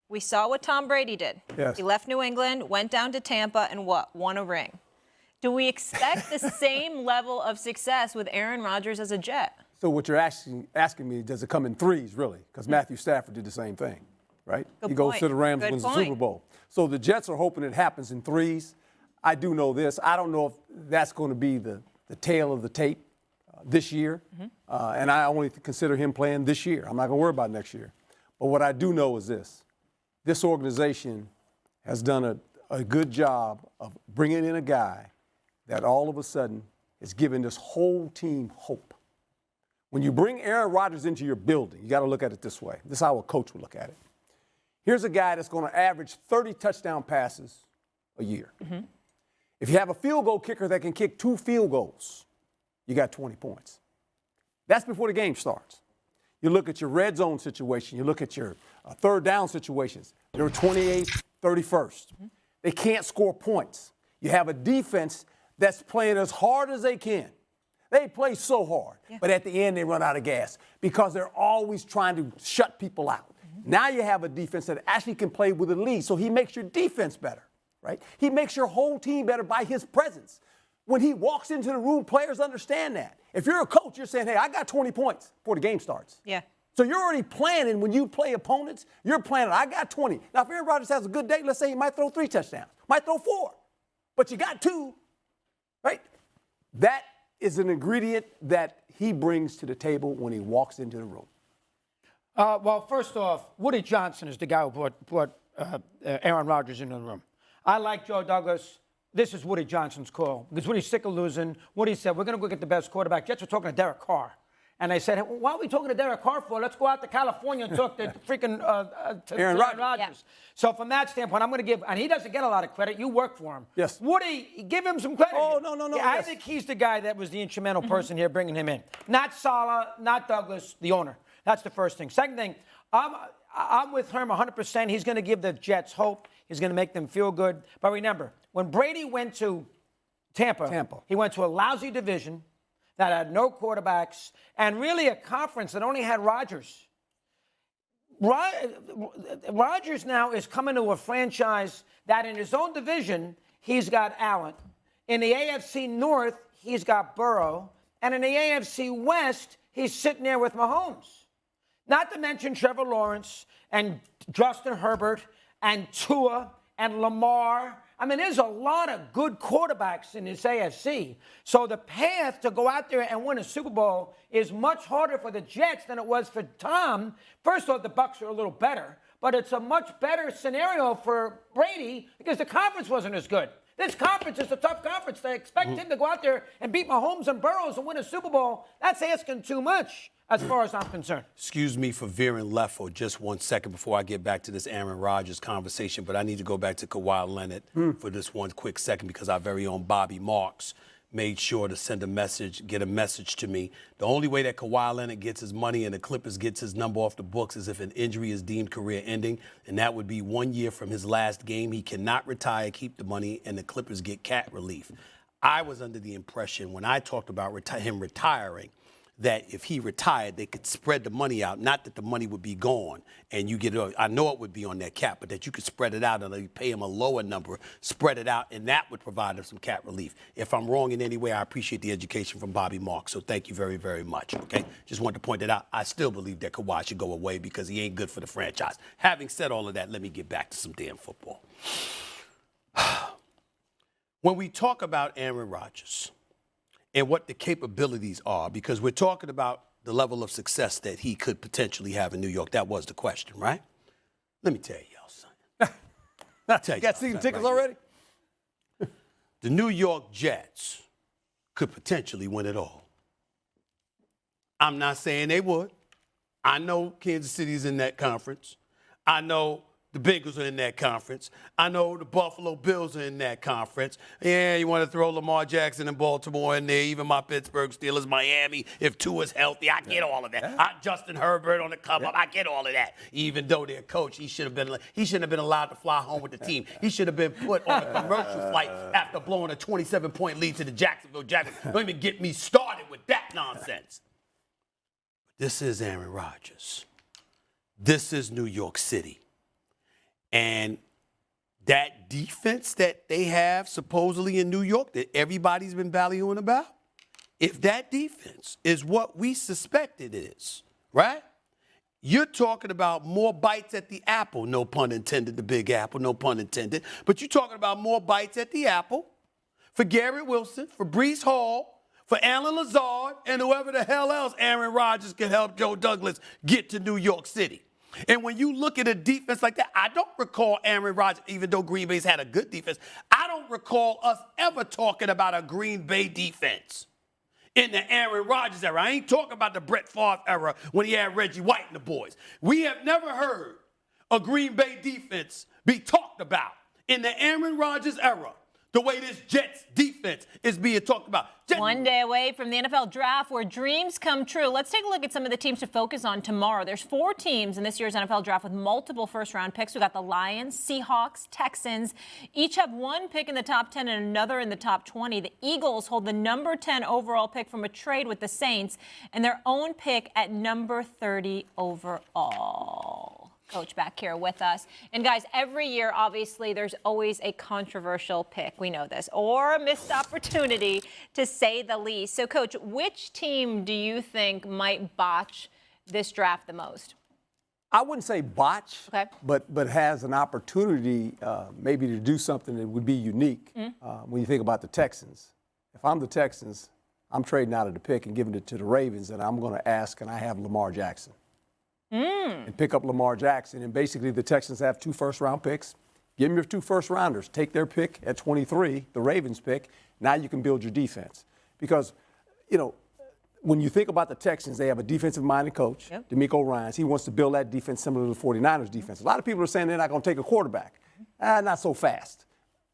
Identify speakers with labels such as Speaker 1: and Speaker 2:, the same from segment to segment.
Speaker 1: We saw what Tom Brady did.
Speaker 2: Yes.
Speaker 1: He left New England, went down to Tampa, and what? Won a ring. Do we expect the same level of success with Aaron Rodgers as a Jet?
Speaker 2: So what you're asking me, does it come in threes, really? Because Matthew Stafford did the same thing, right?
Speaker 1: Good
Speaker 2: he goes
Speaker 1: point.
Speaker 2: to the Rams,
Speaker 1: Good
Speaker 2: wins the
Speaker 1: point.
Speaker 2: Super Bowl. So the Jets are hoping it happens in threes. I do know this. I don't know if that's going to be the tail of the tape this year. And I only consider him playing this year. I'm not going to worry about next year. But what I do know is this. This organization has done a good job of bringing in a guy that all of a sudden is giving this whole team hope. When you bring Aaron Rodgers into your building, you got to look at it this way. This is how a coach would look at it. Here's a guy that's going to average 30 touchdown passes a year. If you have a field goal kicker that can kick 2 field goals, you got 20 points. That's before the game starts. You look at your red zone situation. You look at your third down situations. They're 28th, 31st. They can't score points. You have a defense that's playing as hard as they can. They play so hard, but at the end they run out of gas because they're always trying to shut people out. Now you have a defense that actually can play with the lead, so he makes your defense better, right? He makes your whole team better by his presence. When he walks into the room, players understand that. If you're a coach, you're saying, hey, I got 20 points before the game starts.
Speaker 1: Yeah.
Speaker 2: So you're already planning when you play opponents, you're planning, I got 20. Now, if Aaron Rodgers has a good day, let's say he might throw 3 touchdowns, might throw 4, but you got 2, right? That is an ingredient that he brings to the table when he walks into the room.
Speaker 3: Well, first off, Woody Johnson is the guy who brought Aaron Rodgers into the room. I like Joe Douglas. This is Woody Johnson's call because Woody's sick of losing. Woody said, we're going to go get the best quarterback. Jets were talking to Derek Carr. And they said, hey, why are we talking to Derek Carr for? Let's go out to California and talk to freaking Aaron Rodgers.
Speaker 1: Yeah.
Speaker 3: So from that standpoint, I'm going to give, and he doesn't get a lot of credit. You work for him.
Speaker 2: Yes.
Speaker 3: Woody, give him some credit.
Speaker 2: Oh, no.
Speaker 3: Yeah, I think he's the guy that was the instrumental person here bringing him in. Not Saleh, not Douglas, the owner. That's the first thing. Second thing, I'm with Herm 100%. He's going to give the Jets hope. He's going to make them feel good. But remember, when Brady went to Tampa, he went to a lousy division that had no quarterbacks and really a conference that only had Rodgers. Rodgers now is coming to a franchise that in his own division, he's got Allen. In the AFC North, he's got Burrow. And in the AFC West, he's sitting there with Mahomes. Not to mention Trevor Lawrence and Justin Herbert and Tua and Lamar. I mean, there's a lot of good quarterbacks in this AFC. So the path to go out there and win a Super Bowl is much harder for the Jets than it was for Tom. First off, the Bucs are a little better, but it's a much better scenario for Brady because the conference wasn't as good. This conference is a tough conference. They expect him to go out there and beat Mahomes and Burrows and win a Super Bowl. That's asking too much as far as I'm concerned.
Speaker 4: Excuse me for veering left for just 1 second before I get back to this Aaron Rodgers conversation, but I need to go back to Kawhi Leonard for this one quick second because our very own Bobby Marks made sure to send a message, get a message to me. The only way that Kawhi Leonard gets his money and the Clippers gets his number off the books is if an injury is deemed career-ending, and that would be 1 year from his last game. He cannot retire, keep the money, and the Clippers get cat relief. I was under the impression when I talked about him retiring that if he retired, they could spread the money out, not that the money would be gone and you get it. I know it would be on that cap, but that you could spread it out and you pay him a lower number, spread it out, and that would provide him some cap relief. If I'm wrong in any way, I appreciate the education from Bobby Marks, so thank you very, very much, okay? Just wanted to point that out. I still believe that Kawhi should go away because he ain't good for the franchise. Having said all of that, let me get back to some damn football. When we talk about Aaron Rodgers, and what the capabilities are, because we're talking about the level of success that he could potentially have in New York. That was the question, right? Let me tell y'all something.
Speaker 2: You got season tickets already?
Speaker 4: The New York Jets could potentially win it all. I'm not saying they would. I know Kansas City's in that conference. I know the Bengals are in that conference. I know the Buffalo Bills are in that conference. Yeah, you want to throw Lamar Jackson and Baltimore in there, even my Pittsburgh Steelers, Miami. If Tua's healthy, I get all of that. Justin Herbert on the come up, I get all of that. Even though their coach, he shouldn't have been allowed to fly home with the team. He should have been put on a commercial flight after blowing a 27-point lead to the Jacksonville Jaguars. Don't even get me started with that nonsense. This is Aaron Rodgers. This is New York City. And that defense that they have supposedly in New York that everybody's been ballyhooing about, if that defense is what we suspect it is, right? You're talking about more bites at the apple, no pun intended, the big apple, no pun intended. But you're talking about more bites at the apple for Garrett Wilson, for Breece Hall, for Alan Lazard, and whoever the hell else Aaron Rodgers can help Joe Douglas get to New York City. And when you look at a defense like that, I don't recall Aaron Rodgers, even though Green Bay's had a good defense, I don't recall us ever talking about a Green Bay defense in the Aaron Rodgers era. I ain't talking about the Brett Favre era when he had Reggie White and the boys. We have never heard a Green Bay defense be talked about in the Aaron Rodgers era the way this Jets defense is being talked about.
Speaker 1: One day away from the NFL draft where dreams come true. Let's take a look at some of the teams to focus on tomorrow. There's 4 teams in this year's NFL draft with multiple first-round picks. We've got the Lions, Seahawks, Texans. Each have one pick in the top 10 and another in the top 20. The Eagles hold the number 10 overall pick from a trade with the Saints and their own pick at number 30 overall. Coach back here with us. And guys, every year, obviously, there's always a controversial pick. We know this. Or a missed opportunity, to say the least. So, Coach, which team do you think might botch this draft the most?
Speaker 2: I wouldn't say botch,
Speaker 1: Okay.
Speaker 2: but has an opportunity maybe to do something that would be unique when you think about the Texans. If I'm the Texans, I'm trading out of the pick and giving it to the Ravens, and I'm going to ask, can I have Lamar Jackson? And pick up Lamar Jackson. And basically the Texans have 2 first-round picks. Give them your 2 first-rounders. Take their pick at 23, the Ravens pick. Now you can build your defense. Because, you know, when you think about the Texans, they have a defensive-minded coach, DeMeco Ryans. He wants to build that defense similar to the 49ers defense. A lot of people are saying they're not going to take a quarterback. Not so fast.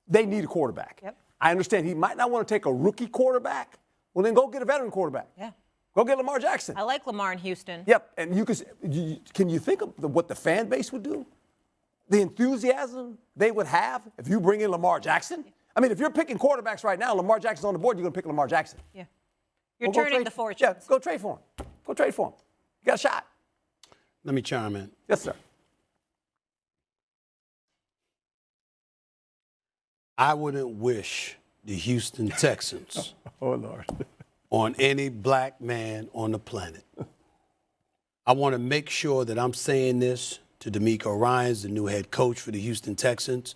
Speaker 2: They need a quarterback. I understand he might not want to take a rookie quarterback. Well, then go get a veteran quarterback. Go get Lamar Jackson.
Speaker 1: I like Lamar in Houston.
Speaker 2: Yep, and can you think of what the fan base would do? The enthusiasm they would have if you bring in Lamar Jackson? I mean, if you're picking quarterbacks right now, Lamar Jackson's on the board, you're going to pick Lamar Jackson.
Speaker 1: Yeah. You're
Speaker 2: Well,
Speaker 1: turning the fortunes.
Speaker 2: Yeah, go trade for him. Go trade for him. You got a shot.
Speaker 4: Let me chime in.
Speaker 2: Yes, sir.
Speaker 4: I wouldn't wish the Houston Texans
Speaker 2: Oh, Lord.
Speaker 4: on any black man on the planet. I want to make sure that I'm saying this to DeMeco Ryans, the new head coach for the Houston Texans.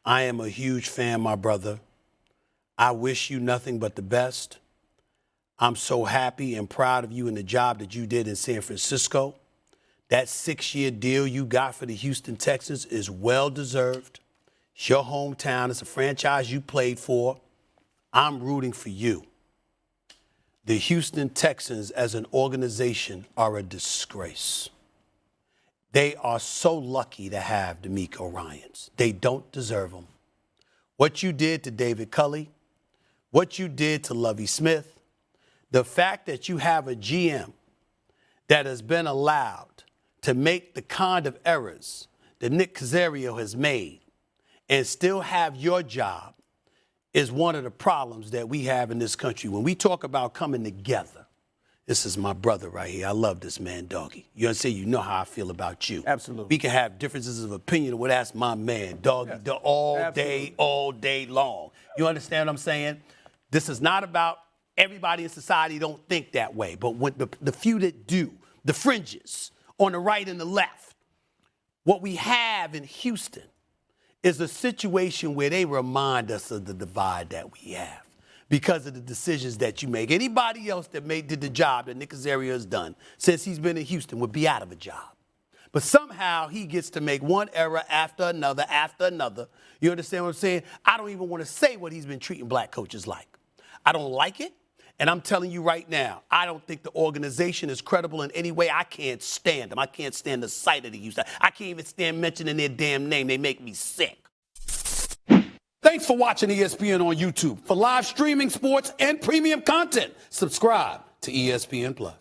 Speaker 4: I am a huge fan, my brother. I wish you nothing but the best. I'm so happy and proud of you and the job that you did in San Francisco. That 6-year deal you got for the Houston Texans is well-deserved. It's your hometown. It's a franchise you played for. I'm rooting for you. The Houston Texans as an organization are a disgrace. They are so lucky to have DeMeco Ryans. They don't deserve them. What you did to David Culley, what you did to Lovie Smith, the fact that you have a GM that has been allowed to make the kind of errors that Nick Caserio has made and still have your job is one of the problems that we have in this country. When we talk about coming together, this is my brother right here. I love this man, Doggy. You understand? You know how I feel about you.
Speaker 2: Absolutely.
Speaker 4: We can have differences of opinion. Well, that's my man, Doggy, all day long. You understand what I'm saying? This is not about everybody in society don't think that way. But when the few that do, the fringes on the right and the left, what we have in Houston is a situation where they remind us of the divide that we have because of the decisions that you make. Anybody else that did the job that Nick Caserio has done since he's been in Houston would be out of a job. But somehow he gets to make one error after another after another. You understand what I'm saying? I don't even want to say what he's been treating black coaches like. I don't like it. And I'm telling you right now, I don't think the organization is credible in any way. I can't stand them. I can't stand the sight of the Houston. I can't even stand mentioning their damn name. They make me sick. Thanks for watching ESPN on YouTube. For live streaming, sports, and premium content, subscribe to ESPN+.